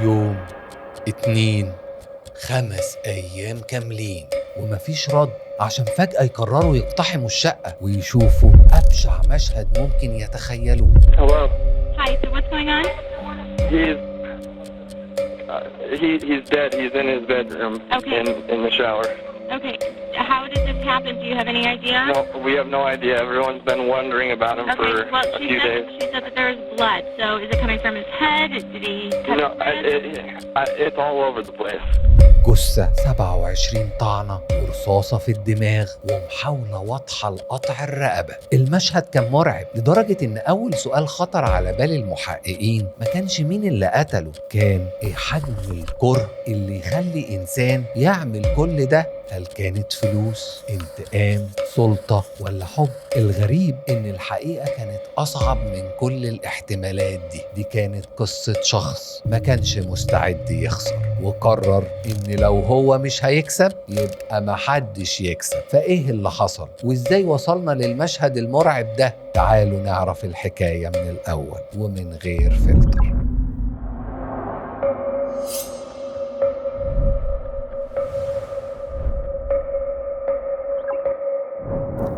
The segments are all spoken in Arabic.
يوم، اتنين، 5 أيام كاملين ومفيش رد، عشان فجأة يقرروا يقتحموا الشقة ويشوفوا أبشع مشهد ممكن يتخيلوه. Hello. Hi, so what's going on? He's he's dead. He's in his bedroom. Okay. In the shower. Okay, how did this happen? Do you have any idea? No, we have no idea. Everyone's been wondering about him for Okay, well, a few days. she said that there was blood, so is it coming from his head? Did he cut No, his wrist? it's all over the place. جثة 27 طعنة ورصاصة في الدماغ ومحاولة واضحة لقطع الرقبة. المشهد كان مرعب لدرجة إن أول سؤال خطر على بال المحققين ما كانش مين اللي قتله، كان إيه حجم الكره اللي يخلي إنسان يعمل كل ده. هل كانت فلوس، انتقام، سلطة، ولا حب؟ الغريب إن الحقيقة كانت أصعب من كل الاحتمالات دي كانت قصة شخص ما كانش مستعد يخسر وقرر إن لو هو مش هيكسب يبقى محدش يكسب. فإيه اللي حصل؟ وإزاي وصلنا للمشهد المرعب ده؟ تعالوا نعرف الحكاية من الأول ومن غير فلتر.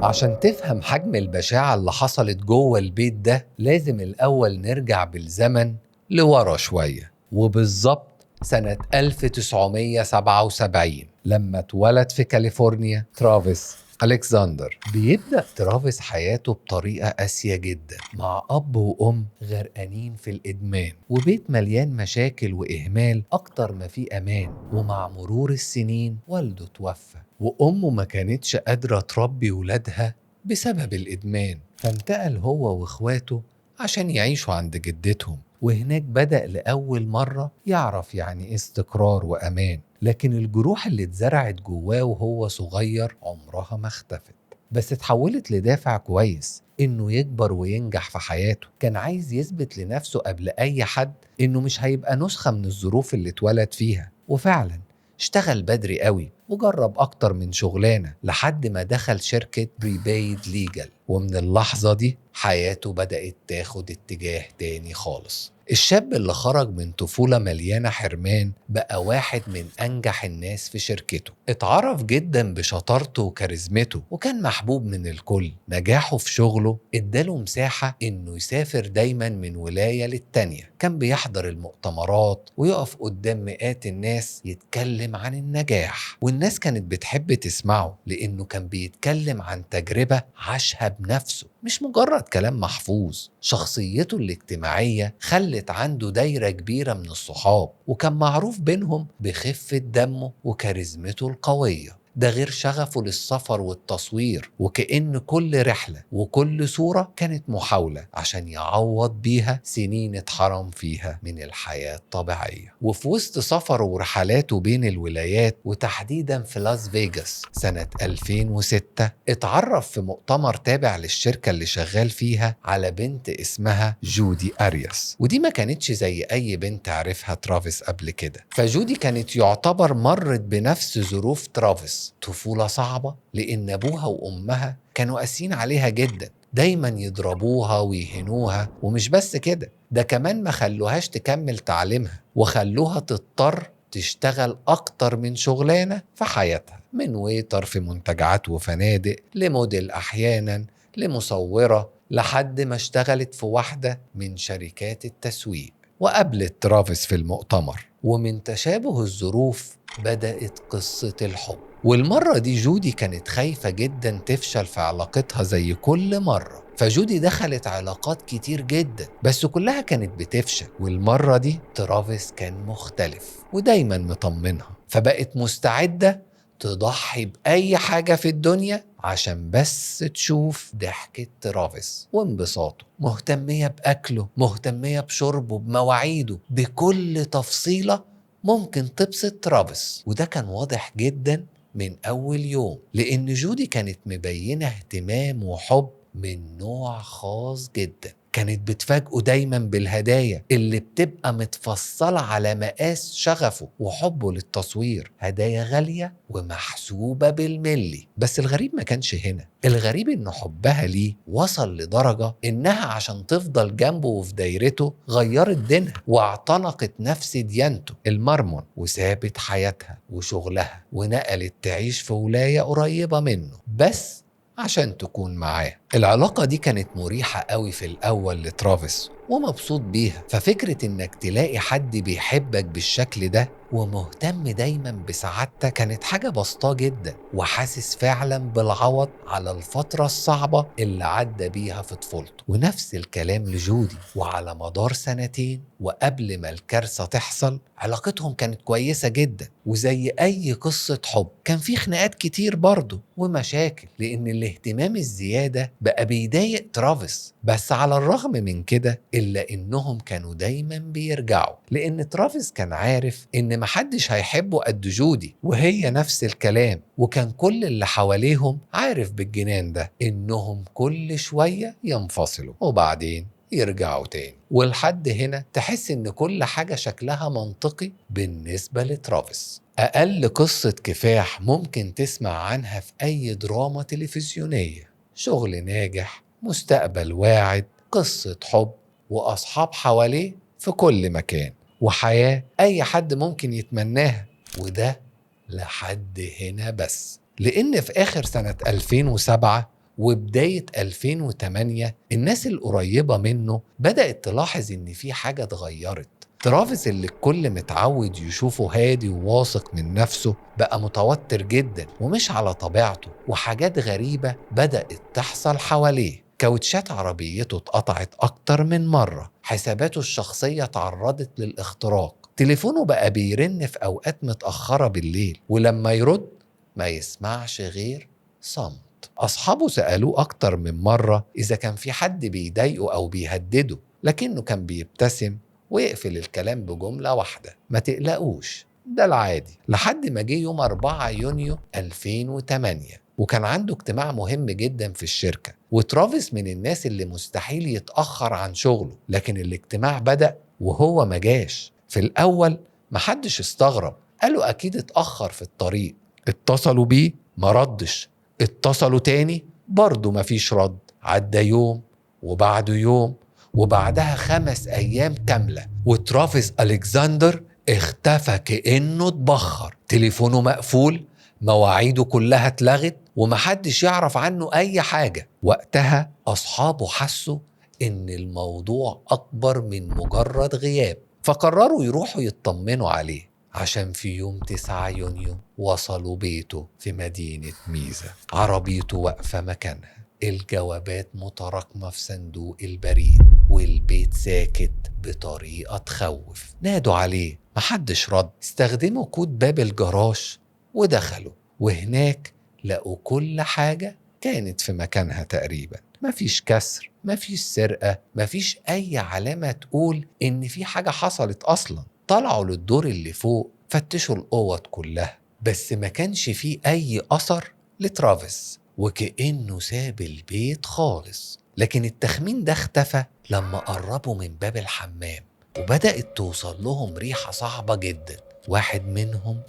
عشان تفهم حجم البشاعة اللي حصلت جوه البيت ده لازم الأول نرجع بالزمن لورا شوية، وبالظبط سنة 1977 لما اتولد في كاليفورنيا ترافيس ألكسندر. بيبدأ ترافيس حياته بطريقة قاسية جدا مع أب وأم غرقانين في الإدمان وبيت مليان مشاكل وإهمال أكتر ما فيه أمان. ومع مرور السنين والده توفى وأمه ما كانتش قادرة تربي ولادها بسبب الإدمان، فانتقل هو وإخواته عشان يعيشوا عند جدتهم، وهناك بدأ لأول مرة يعرف يعني استقرار وأمان. لكن الجروح اللي اتزرعت جواه وهو صغير عمرها ما اختفت، بس اتحولت لدافع كويس إنه يكبر وينجح في حياته. كان عايز يثبت لنفسه قبل أي حد إنه مش هيبقى نسخة من الظروف اللي اتولد فيها. وفعلا اشتغل بدري قوي وجرب أكتر من شغلانة لحد ما دخل شركة بريبايد ليجل، ومن اللحظة دي حياته بدأت تاخد اتجاه تاني خالص. الشاب اللي خرج من طفولة مليانة حرمان بقى واحد من أنجح الناس في شركته، اتعرف جدا بشطارته وكاريزمته وكان محبوب من الكل. نجاحه في شغله اداله مساحة إنه يسافر دايما من ولاية للتانية، كان بيحضر المؤتمرات ويقف قدام مئات الناس يتكلم عن النجاح، والناس كانت بتحب تسمعه لأنه كان بيتكلم عن تجربة عاشها بنفسه، مش مجرد كلام محفوظ. شخصيته الاجتماعية خلت عنده دايرة كبيرة من الصحاب، وكان معروف بينهم بخفة دمه وكاريزمته القوية. ده غير شغفه للسفر والتصوير، وكأن كل رحلة وكل صورة كانت محاولة عشان يعوض بيها سنين اتحرم فيها من الحياة الطبيعية. وفي وسط سفره ورحلاته بين الولايات وتحديدا في لاس فيغاس سنة 2006 اتعرف في مؤتمر تابع للشركة اللي شغال فيها على بنت اسمها جودي أرياس، ودي ما كانتش زي أي بنت عرفها ترافيس قبل كده. فجودي كانت يعتبر مرت بنفس ظروف ترافيس، طفولة صعبة لأن أبوها وأمها كانوا قاسيين عليها جدا، دايما يضربوها ويهنوها. ومش بس كده، ده كمان ما خلوهاش تكمل تعليمها وخلوها تضطر تشتغل أكتر من شغلانة في حياتها، من ويتر في منتجعات وفنادق لموديل أحيانا لمصورة، لحد ما اشتغلت في واحدة من شركات التسويق. وقابلت ترافيس في المؤتمر، ومن تشابه الظروف بدأت قصة الحب. والمرة دي جودي كانت خايفة جدا تفشل في علاقتها زي كل مرة، فجودي دخلت علاقات كتير جدا بس كلها كانت بتفشل. والمرة دي ترافيس كان مختلف ودايما مطمنها، فبقت مستعدة تضحي بأي حاجة في الدنيا عشان بس تشوف ضحكة ترافيس وانبساطه. مهتمية بأكله، مهتمية بشربه، بمواعيده، بكل تفصيلة ممكن تبسط ترافيس. وده كان واضح جدا من أول يوم، لأن جودي كانت مبينة اهتمام وحب من نوع خاص جدا. كانت بتفاجئه دايما بالهدايا اللي بتبقى متفصلة على مقاس شغفه وحبه للتصوير، هدايا غالية ومحسوبة بالملي. بس الغريب ما كانش هنا، الغريب إنه حبها ليه وصل لدرجة إنها عشان تفضل جنبه وفي دايرته غيرت دينها واعتنقت نفس ديانته المرمون، وسابت حياتها وشغلها ونقلت تعيش في ولاية قريبة منه بس عشان تكون معاه. العلاقة دي كانت مريحة قوي في الأول لترافيس ومبسوط بيها، ففكرة إنك تلاقي حد بيحبك بالشكل ده ومهتم دايما بسعادتك كانت حاجة بسيطة جدا، وحاسس فعلا بالعوض على الفترة الصعبة اللي عدى بيها في طفولته. ونفس الكلام لجودي، وعلى مدار 2 وقبل ما الكارثة تحصل علاقتهم كانت كويسة جدا، وزي أي قصة حب كان في خناقات كتير برضه ومشاكل، لأن الاهتمام الزيادة بقى بيضايق ترافيس. بس على الرغم من كده إلا إنهم كانوا دايما بيرجعوا، لأن ترافيس كان عارف إن محدش هيحبه قد جودي، وهي نفس الكلام. وكان كل اللي حواليهم عارف بالجنان ده إنهم كل شوية ينفصلوا وبعدين يرجعوا تاني. ولحد هنا تحس إن كل حاجة شكلها منطقي بالنسبة لترافيس. أقل قصة كفاح ممكن تسمع عنها في أي دراما تلفزيونية، شغل ناجح، مستقبل واعد، قصة حب، وأصحاب حواليه في كل مكان، وحياة أي حد ممكن يتمناها. وده لحد هنا بس، لأن في آخر سنة 2007 وبداية 2008 الناس القريبة منه بدأت تلاحظ إن في حاجة اتغيرت. ترافيس اللي الكل متعود يشوفه هادي وواثق من نفسه بقى متوتر جدا ومش على طبيعته، وحاجات غريبة بدأت تحصل حواليه. كاوتشات عربيته اتقطعت أكتر من مرة، حساباته الشخصية تعرضت للاختراق، تليفونه بقى بيرن في أوقات متأخرة بالليل، ولما يرد ما يسمعش غير صمت. أصحابه سألوه أكتر من مرة إذا كان في حد بيضايقه أو بيهدده، لكنه كان بيبتسم ويقفل الكلام بجملة واحدة: ما تقلقوش، ده العادي. لحد ما جه يوم 4 يونيو 2008 وكان عنده اجتماع مهم جدا في الشركة، وترافيس من الناس اللي مستحيل يتأخر عن شغله، لكن الاجتماع بدأ وهو ما جاش. في الأول محدش استغرب، قالوا أكيد اتأخر في الطريق. اتصلوا بيه ما ردش، اتصلوا تاني برضه مفيش رد. عدى يوم وبعده يوم وبعدها 5 أيام كاملة وترافيس ألكسندر اختفى كأنه اتبخر، تليفونه مقفول، مواعيده كلها اتلغت، ومحدش يعرف عنه أي حاجة. وقتها أصحابه حسوا إن الموضوع أكبر من مجرد غياب، فقرروا يروحوا يطمنوا عليه. عشان في يوم 9 يونيو وصلوا بيته في مدينة ميزة، عربيته واقفة مكانها، الجوابات متراكمة في صندوق البريد، والبيت ساكت بطريقة تخوف. نادوا عليه محدش رد، استخدموا كود باب الجراج ودخلوا، وهناك لقوا كل حاجة كانت في مكانها تقريبا. مفيش كسر، مفيش سرقة، مفيش أي علامة تقول إن في حاجة حصلت أصلا. طلعوا للدور اللي فوق، فتشوا الأوض كلها، بس ما كانش فيه أي أثر لترافيس، وكأنه ساب البيت خالص. لكن التخمين ده اختفى لما قربوا من باب الحمام، وبدأت توصل لهم ريحة صعبة جدا. واحد منهم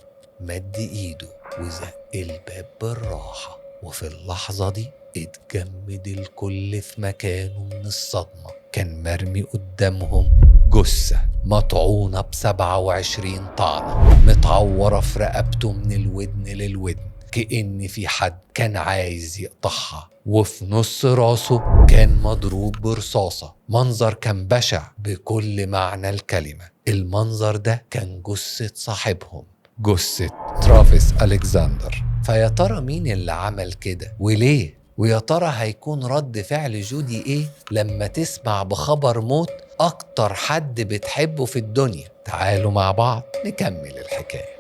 مد إيده وزق الباب بالراحة، وفي اللحظة دي اتجمد الكل في مكانه من الصدمة. كان مرمي قدامهم جثة مطعونة ب27 طعنة، متعورة في رقبته من الودن للودن، كأن في حد كان عايز يقطعها، وفي نص راسه كان مضروب برصاصة. منظر كان بشع بكل معنى الكلمة. المنظر ده كان جثة صاحبهم، جثة ترافيس ألكسندر. فيا ترى مين اللي عمل كده وليه؟ ويا ترى هيكون رد فعل جودي ايه لما تسمع بخبر موت اكتر حد بتحبه في الدنيا؟ تعالوا مع بعض نكمل الحكاية.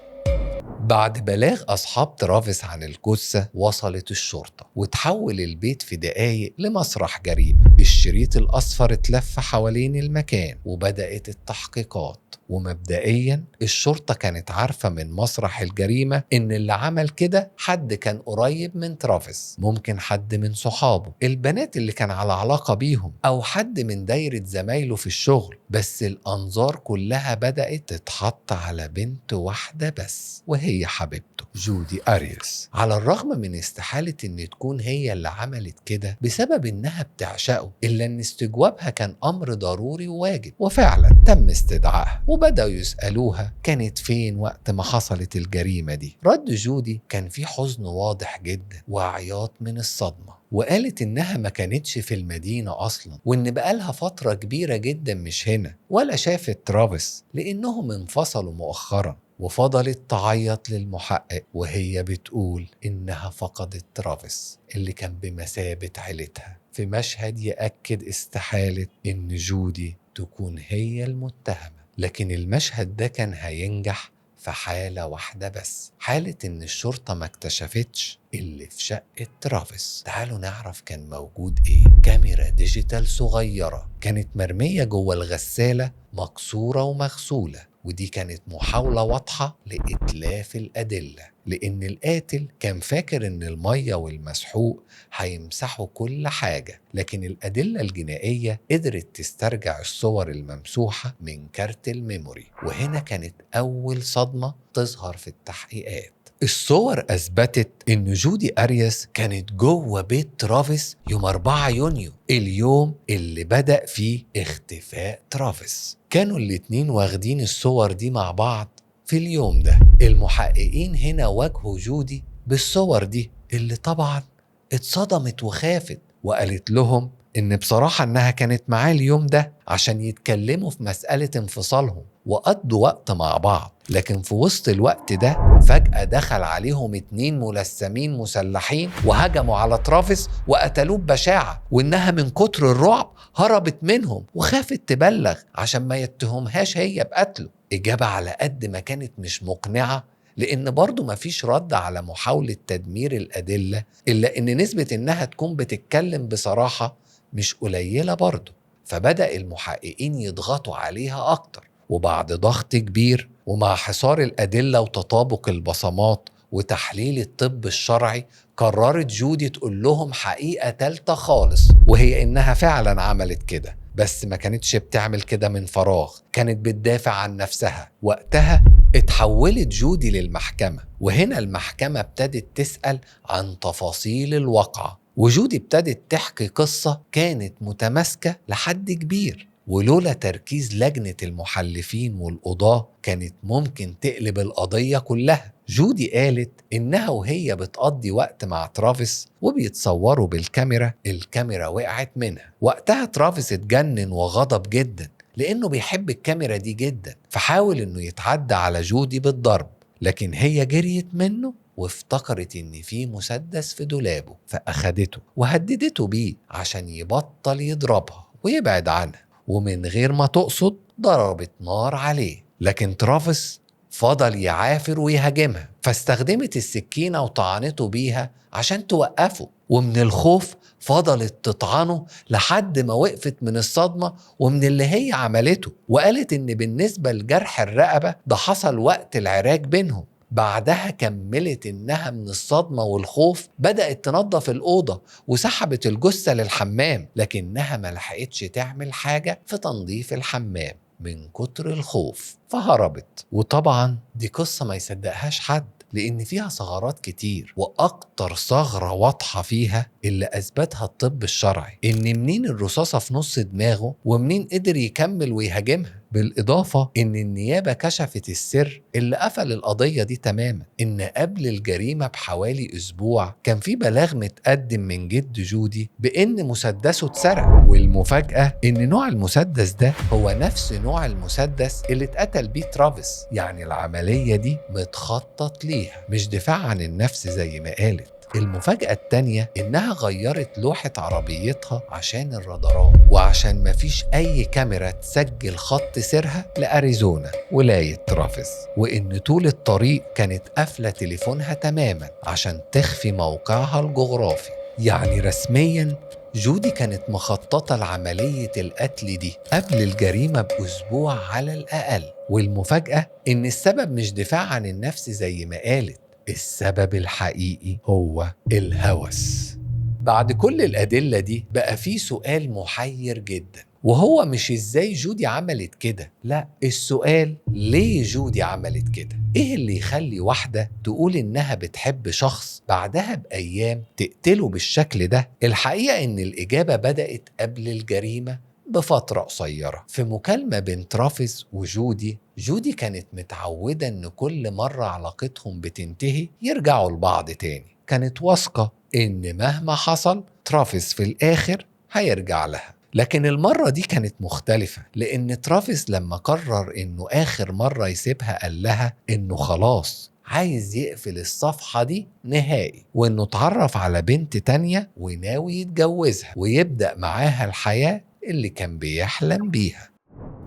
بعد بلاغ أصحاب ترافيس عن الجثة وصلت الشرطة، وتحول البيت في دقايق لمسرح جريمة. الشريط الأصفر اتلف حوالين المكان وبدأت التحقيقات. ومبدئيا الشرطة كانت عارفة من مسرح الجريمة إن اللي عمل كده حد كان قريب من ترافيس، ممكن حد من صحابه، البنات اللي كان على علاقة بيهم، أو حد من دايرة زمايله في الشغل. بس الأنظار كلها بدأت تتحط على بنت واحدة بس، وهي حبيبته جودي أرياس. على الرغم من استحالة إن تكون هي اللي عملت كده بسبب إنها بتعشقه، إلا إن استجوابها كان أمر ضروري وواجب. وفعلا تم استدعائها وبدأوا يسألوها كانت فين وقت ما حصلت الجريمة دي. رد جودي كان فيه حزن واضح جدا وعياط من الصدمة، وقالت إنها ما كانتش في المدينة أصلا، وإن بقالها فترة كبيرة جدا مش هنا ولا شافت ترافيس لأنهم انفصلوا مؤخرا. وفضلت تعيط للمحقق وهي بتقول إنها فقدت ترافيس اللي كان بمثابة عيلتها، في مشهد يأكد استحالة إن جودي تكون هي المتهمة. لكن المشهد ده كان هينجح في حالة واحدة بس، حالة إن الشرطة ما اكتشفتش اللي في شقة ترافيس. تعالوا نعرف كان موجود إيه. كاميرا ديجيتال صغيرة كانت مرمية جوه الغسالة، مكسورة ومغسولة، ودي كانت محاولة واضحة لإتلاف الأدلة، لأن القاتل كان فاكر إن المية والمسحوق هيمسحوا كل حاجة. لكن الأدلة الجنائية قدرت تسترجع الصور الممسوحة من كارت الميموري، وهنا كانت أول صدمة تظهر في التحقيقات. الصور أثبتت إن جودي أرياس كانت جوه بيت ترافيس يوم 4 يونيو، اليوم اللي بدأ فيه اختفاء ترافيس. كانوا الاتنين واخدين الصور دي مع بعض في اليوم ده. المحققين هنا واجهوا جودي بالصور دي، اللي طبعا اتصدمت وخافت، وقالت لهم إن بصراحة إنها كانت معاه اليوم ده عشان يتكلموا في مسألة انفصالهم وقضوا وقت مع بعض. لكن في وسط الوقت ده فجأة دخل عليهم 2 ملثمين مسلحين وهجموا على ترافيس وقتلوه ببشاعة، وإنها من كتر الرعب هربت منهم وخافت تبلغ عشان ما يتهمهاش هي بقتله. إجابة على قد ما كانت مش مقنعة، لأن برضو مفيش رد على محاولة تدمير الأدلة، إلا إن نسبة إنها تكون بتتكلم بصراحة مش قليلة برضو. فبدأ المحققين يضغطوا عليها أكتر، وبعد ضغط كبير ومع حصار الأدلة وتطابق البصمات وتحليل الطب الشرعي، قررت جودي تقول لهم حقيقة تالتة خالص، وهي إنها فعلا عملت كده، بس ما كانتش بتعمل كده من فراغ، كانت بتدافع عن نفسها. وقتها اتحولت جودي للمحكمة، وهنا المحكمة ابتدت تسأل عن تفاصيل الواقعة، وجودي ابتدت تحكي قصة كانت متماسكة لحد كبير، ولولا تركيز لجنة المحلفين والقضاة كانت ممكن تقلب القضية كلها. جودي قالت إنها وهي بتقضي وقت مع ترافيس وبيتصوروا بالكاميرا، الكاميرا وقعت منها. وقتها ترافيس اتجنن وغضب جدا لأنه بيحب الكاميرا دي جدا، فحاول إنه يتعدى على جودي بالضرب، لكن هي جريت منه وافتكرت إن في مسدس في دولابه، فأخدته وهددته بيه عشان يبطل يضربها ويبعد عنها، ومن غير ما تقصد ضربت نار عليه. لكن ترافيس فضل يعافر ويهاجمها، فاستخدمت السكينة وطعنته بيها عشان توقفه، ومن الخوف فضلت تطعنه لحد ما وقفت من الصدمة ومن اللي هي عملته. وقالت إن بالنسبة لجرح الرقبة ده حصل وقت العراك بينهم. بعدها كملت إنها من الصدمة والخوف بدأت تنظف الأوضة وسحبت الجثة للحمام، لكنها ما لحقتش تعمل حاجة في تنظيف الحمام من كتر الخوف فهربت. وطبعا دي قصة ما يصدقهاش حد، لأن فيها ثغرات كتير، وأكتر ثغرة واضحة فيها اللي أثبتها الطب الشرعي إن منين الرصاصة في نص دماغه ومنين قدر يكمل ويهاجمها. بالإضافة إن النيابة كشفت السر اللي قفل القضية دي تماما، إن قبل الجريمة بحوالي أسبوع كان في بلاغ متقدم من جد جودي بإن مسدسه اتسرق، والمفاجأة إن نوع المسدس ده هو نفس نوع المسدس اللي اتقتل بيه ترافيس. يعني العملية دي متخطط ليها، مش دفاع عن النفس زي ما قالت. المفاجأة التانية إنها غيرت لوحة عربيتها عشان الرادارات، وعشان مفيش أي كاميرا تسجل خط سيرها لأريزونا ولاية ترافيس، وإن طول الطريق كانت قافلة تليفونها تماما عشان تخفي موقعها الجغرافي. يعني رسميا جودي كانت مخططة لعملية القتل دي قبل الجريمة بأسبوع على الأقل، والمفاجأة إن السبب مش دفاع عن النفس زي ما قالت، السبب الحقيقي هو الهوس. بعد كل الأدلة دي بقى في سؤال محير جدا، وهو مش إزاي جودي عملت كده، لا، السؤال ليه جودي عملت كده؟ إيه اللي يخلي واحدة تقول إنها بتحب شخص بعدها بأيام تقتله بالشكل ده؟ الحقيقة إن الإجابة بدأت قبل الجريمة بفترة قصيرة. في مكالمة بين ترافيس وجودي، جودي كانت متعودة إن كل مرة علاقتهم بتنتهي يرجعوا لبعض تاني. كانت واثقة إن مهما حصل ترافيس في الآخر هيرجع لها. لكن المرة دي كانت مختلفة، لأن ترافيس لما قرر إنه آخر مرة يسيبها قال لها إنه خلاص عايز يقفل الصفحة دي نهائي، وإنه اتعرف على بنت تانية وناوي يتجوزها ويبدأ معاها الحياة اللي كان بيحلم بيها.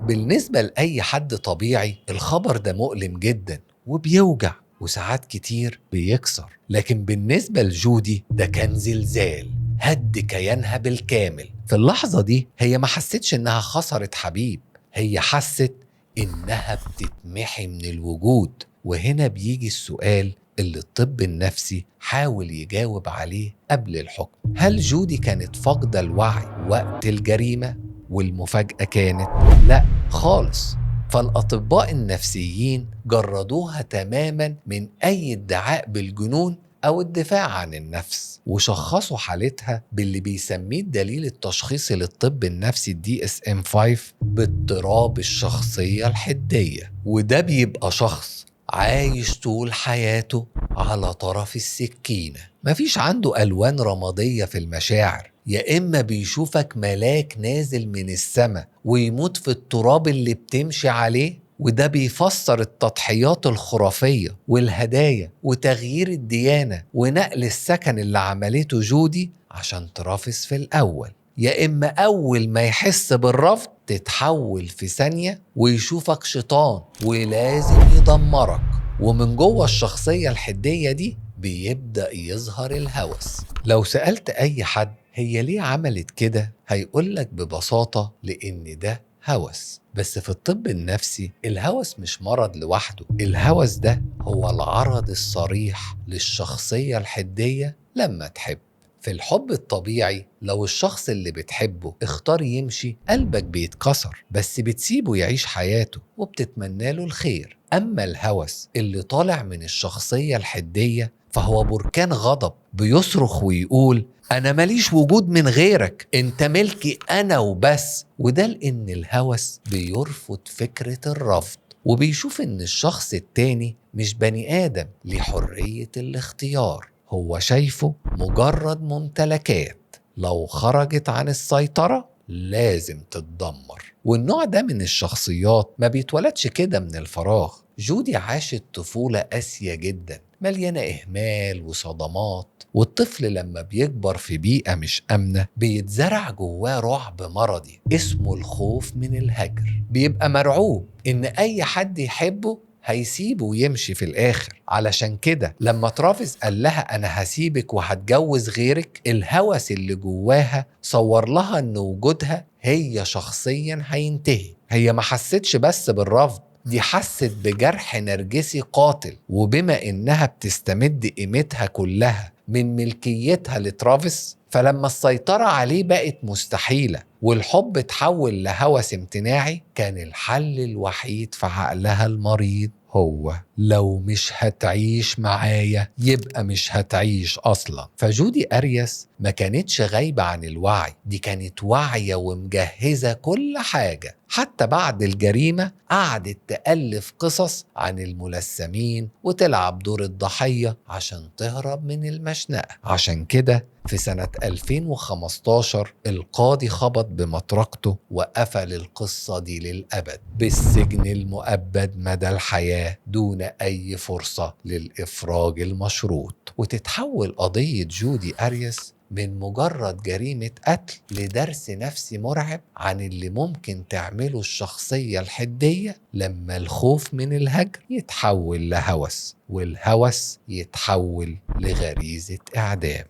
بالنسبة لأي حد طبيعي الخبر ده مؤلم جدا وبيوجع وساعات كتير بيكسر، لكن بالنسبة لجودي ده كان زلزال هد كيانها بالكامل. في اللحظة دي هي ما حستش إنها خسرت حبيب، هي حست إنها بتتمحي من الوجود. وهنا بيجي السؤال اللي الطب النفسي حاول يجاوب عليه قبل الحكم. هل جودي كانت فاقدة الوعي وقت الجريمة؟ والمفاجأة كانت لا خالص. فالأطباء النفسيين جردوها تماما من أي ادعاء بالجنون أو الدفاع عن النفس، وشخصوا حالتها باللي بيسميه الدليل التشخيصي للطب النفسي DSM-5 باضطراب الشخصية الحدية. وده بيبقى شخص عايش طول حياته على طرف السكينة، مفيش عنده ألوان رمادية في المشاعر، يا إما بيشوفك ملاك نازل من السماء ويموت في التراب اللي بتمشي عليه. وده بيفسر التضحيات الخرافية والهدايا وتغيير الديانة ونقل السكن اللي عملته جودي عشان ترافس في الأول. يا إما أول ما يحس بالرفض تتحول في ثانية ويشوفك شيطان ولازم يدمرك. ومن جوه الشخصية الحدية دي بيبدأ يظهر الهوس. لو سألت أي حد هي ليه عملت كده هيقولك ببساطة لأن ده هوس. بس في الطب النفسي الهوس مش مرض لوحده، الهوس ده هو العرض الصريح للشخصية الحدية لما تحب. في الحب الطبيعي لو الشخص اللي بتحبه اختار يمشي قلبك بيتكسر، بس بتسيبه يعيش حياته وبتتمنى له الخير. أما الهوس اللي طالع من الشخصية الحدية فهو بركان غضب بيصرخ ويقول أنا ماليش وجود من غيرك، أنت ملكي أنا وبس. وده لأن الهوس بيرفض فكرة الرفض وبيشوف إن الشخص التاني مش بني آدم ليه حرية الاختيار، هو شايفه مجرد ممتلكات لو خرجت عن السيطرة لازم تتدمر. والنوع ده من الشخصيات ما بيتولدش كده من الفراغ. جودي عاشت طفولة قاسية جدا مليانة إهمال وصدمات، والطفل لما بيكبر في بيئة مش آمنة بيتزرع جواه رعب مرضي اسمه الخوف من الهجر. بيبقى مرعوب إن أي حد يحبه هيسيبه ويمشي في الآخر. علشان كده لما ترافيس قال لها أنا هسيبك وهتجوز غيرك، الهوس اللي جواها صور لها إن وجودها هي شخصيا هينتهي. هي ما حستش بس بالرفض، دي حست بجرح نرجسي قاتل. وبما إنها بتستمد قيمتها كلها من ملكيتها لترافيس، فلما السيطرة عليه بقت مستحيلة والحب اتحول لهوس امتناعي، كان الحل الوحيد في عقلها المريض هو لو مش هتعيش معايا يبقى مش هتعيش أصلا. فجودي أرياس ما كانتش غايبة عن الوعي، دي كانت واعية ومجهزة كل حاجة. حتى بعد الجريمة قعدت تألف قصص عن الملثمين وتلعب دور الضحية عشان تهرب من المشنقة. عشان كده في سنة 2015 القاضي خبط بمطرقته وقفل القصة دي للأبد بالسجن المؤبد مدى الحياة دون أي فرصة للإفراج المشروط، وتتحول قضية جودي أرياس من مجرد جريمة قتل لدرس نفسي مرعب عن اللي ممكن تعمله الشخصية الحدية لما الخوف من الهجر يتحول لهوس والهوس يتحول لغريزة إعدام.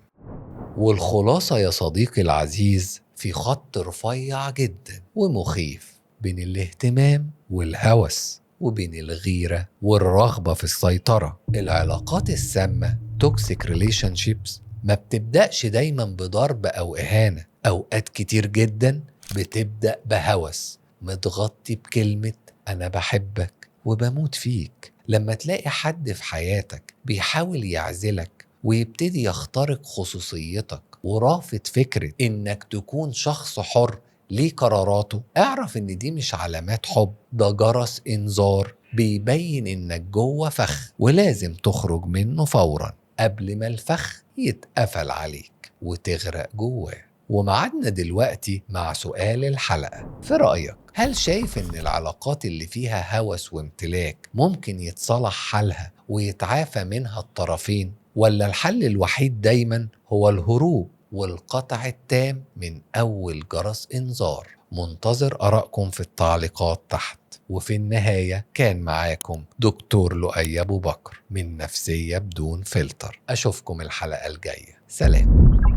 والخلاصة يا صديقي العزيز في خط رفيع جدا ومخيف بين الاهتمام والهوس وبين الغيرة والرغبة في السيطرة. العلاقات السامة توكسيك ريليشنشيبس ما بتبدأش دايما بضرب أو إهانة، أوقات كتير جدا بتبدأ بهوس متغطي بكلمة أنا بحبك وبموت فيك. لما تلاقي حد في حياتك بيحاول يعزلك ويبتدي يخترق خصوصيتك ورافض فكرة إنك تكون شخص حر ليه قراراته، اعرف إن دي مش علامات حب، ده جرس إنذار بيبين إنك جوه فخ ولازم تخرج منه فورا قبل ما الفخ يتقفل عليك وتغرق جواه. ومعادنا دلوقتي مع سؤال الحلقة، في رأيك هل شايف إن العلاقات اللي فيها هوس وامتلاك ممكن يتصلح حالها ويتعافى منها الطرفين، ولا الحل الوحيد دايما هو الهروب والقطع التام من أول جرس إنذار؟ منتظر آرائكم في التعليقات تحت. وفي النهاية كان معاكم دكتور لؤي أبو بكر من نفسية بدون فلتر. أشوفكم الحلقة الجاية، سلام.